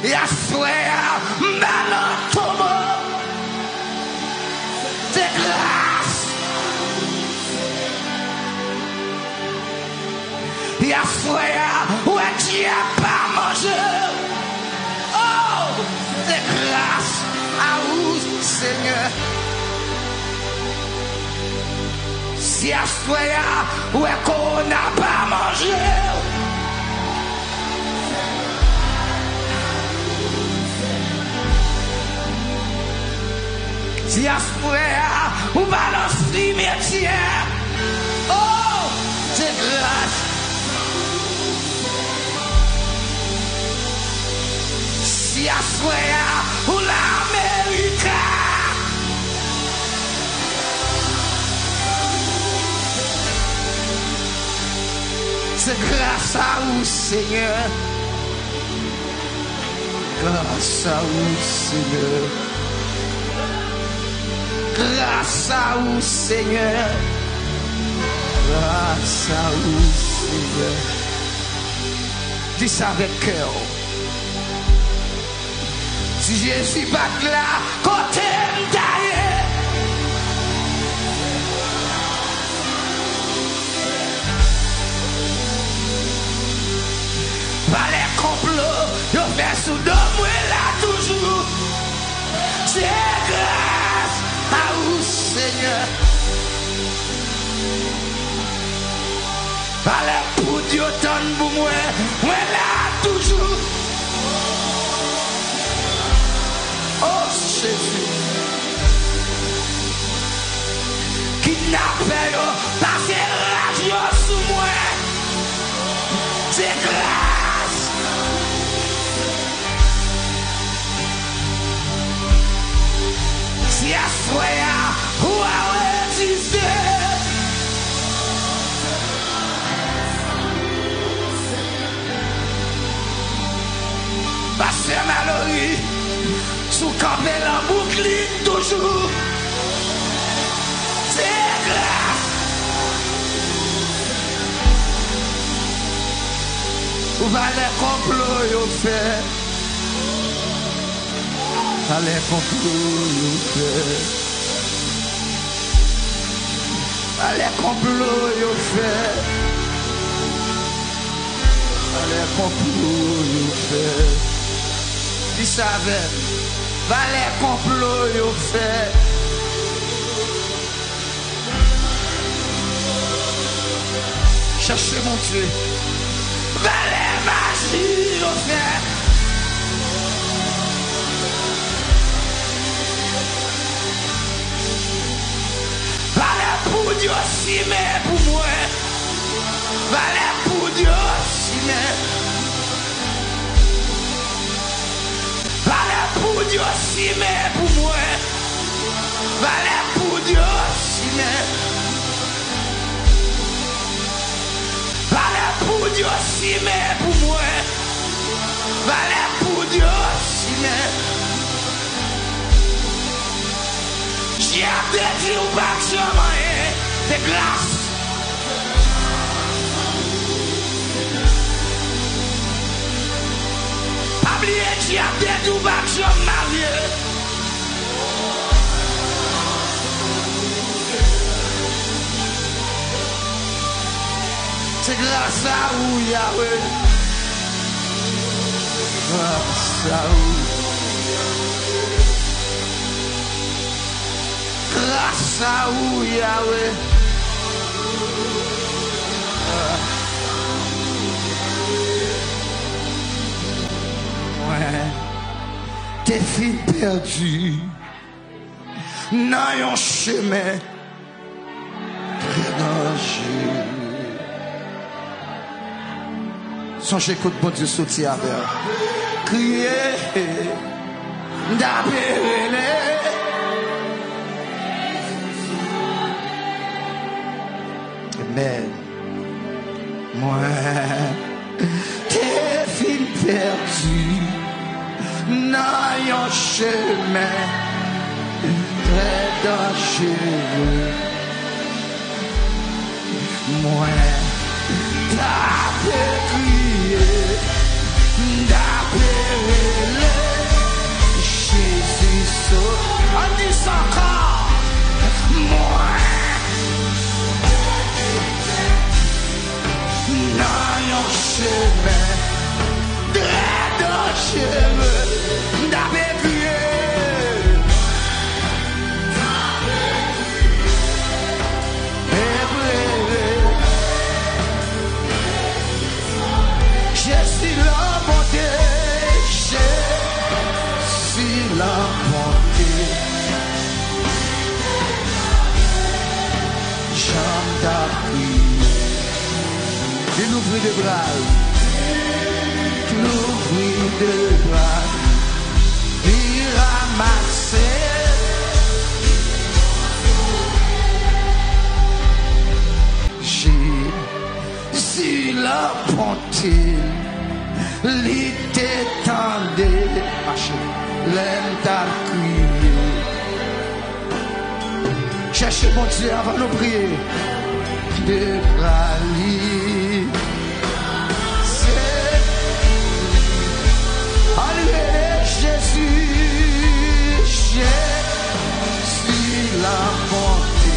Yahweh, Manotomo, de grâce. Yahweh, où tu as pas mangé. Oh, de grâce à vous, Seigneur. Si Yahweh, où est qu'on n'a pas mangé. Si Yahweh, où balance cimetière. Oh, de grâce. Si Yahweh, où l'Amérique. C'est grâce à vous, Seigneur. Grâce à vous, Seigneur. Grâce à vous, Seigneur. Grâce à vous, Seigneur. Dis ça avec cœur. Si Jésus bat là, côté m'taillé. Pas les complots, yo fait sous moi là toujours. C'est grâce à vous, Seigneur. Pas les pour Dieu donne pour moi là toujours. Oh Jésus. Kidnappé, passé radio sous moi. C'est grâce. Si Yahweh, où a résisté. Passer Mallory, sous campé la boucline toujours. C'est grâce. Où va les complots yo fait? Va les complots yo fait? Va les complots yo fait? Va les complots yo fait? Dis ça avec. Va les complots yo fait? Cherchez mon Dieu. Va les magies yo fait? Va les pour Dieu si mais pour moi. Va les pour Dieu si mais. Valait pour Dieu si mais pour moi. Valait pour Dieu si mais. Valait pour Dieu si mais pour moi. Valait pour Dieu si mais. J'ai dit ou pas que je m'en de grâce. J'ai dit ou pas que je m'en c'est grâce à vous, Yahweh. Grâce à vous. Grâce à vous, Yahweh. Ouais. Tes filles perdues dans un chemin très dangereux. Son j'écoute bon Dieu sortir avec. Crier, d'appeler. Amen. Moi, tes filles perdues dans un chemin très dangereux. Moi, t'as crié, d'appeler. encore moins. Dans yon chemin, dans chemin, d'avait crié. Je suis la bonté, je suis la bonté. J'en t'apprie. Il ouvrit des bras. Il ouvrit des bras. Il ramassait. J'ai sur la bonté. L'été tendait, l'aime t'a crié. Cherchez mon Dieu avant de prier. De rallier. C'est Alléluia, Jésus, Jésus, la bonté.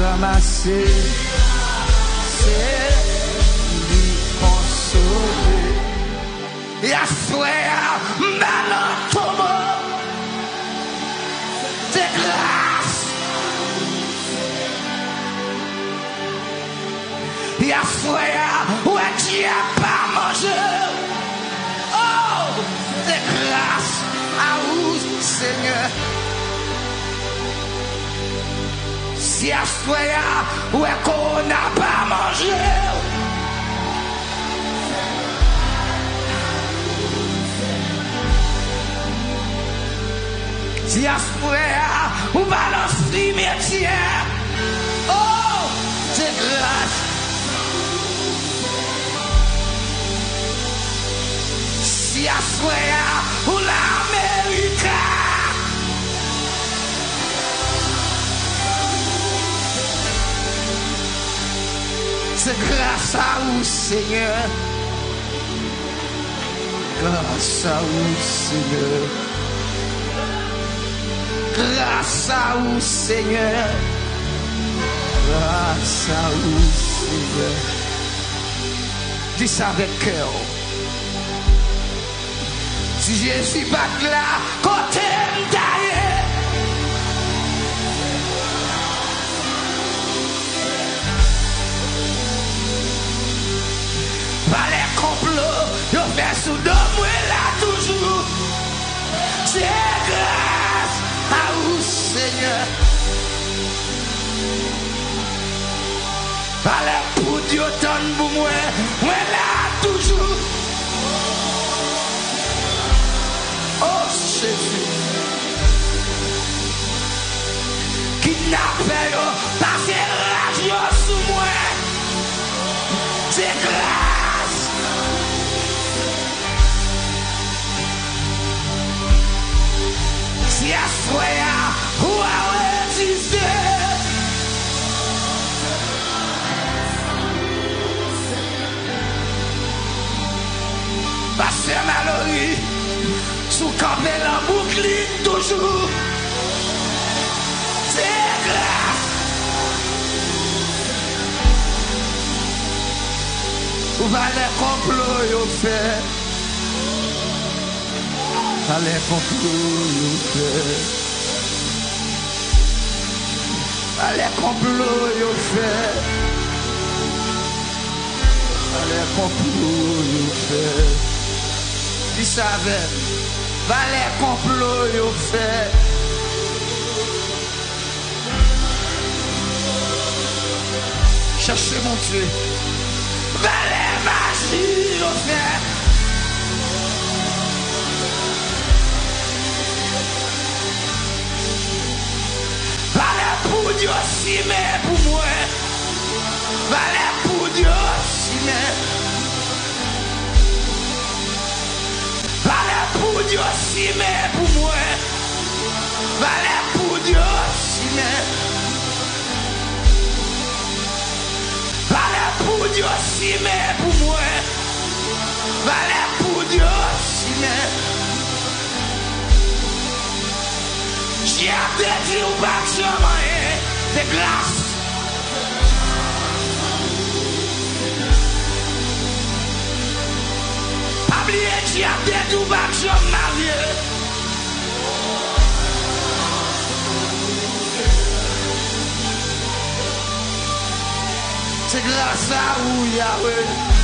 Ramasser, c'est lui consoler. Et à frère, Manotomo, de grâce. Et à frère, ouais, tu n'as pas mangé. Oh, de grâce à vous, Seigneur. Si à soya, où est qu'on n'a pas mangé. Si à soya, où va le cimetière. Oh, c'est grâce. Si à soya, où l'Amérique. C'est grâce à vous, Seigneur. Grâce à vous, Seigneur. Grâce à vous, Seigneur. Grâce à vous, Seigneur. Dis ça avec cœur. Si Jésus bat là, côté m'taillé. Pas les complots, yo fait sous deux moi là toujours. C'est grâce à vous, Seigneur. Pas les poudres, yo tonne pour moi là toujours. Oh Jésus. Kidnappé, yo, passé rage yo sous moi. C'est grâce. Si à soya, ou à résister. Passer Mallory, sous camper la boucle toujours. C'est grâce. Ou va les complots yo fait. Va les complots yo fait. Va les complots yo fait. Va les complots yo fait. Dis ça avec. Va les complots yo fait. Cherchez mon Dieu. Va les magies yo fait. Va les poudres si mais pour moi. Va les poudres si mais. Va les poudres si mais pour moi. Va les poudres si mais. valait pour Dieu aussi, mais j'ai dit ou pas que je m'en de glace. Pas oublier, j'ai dit ou pas que je m'en c'est grâce à vous, Yahweh.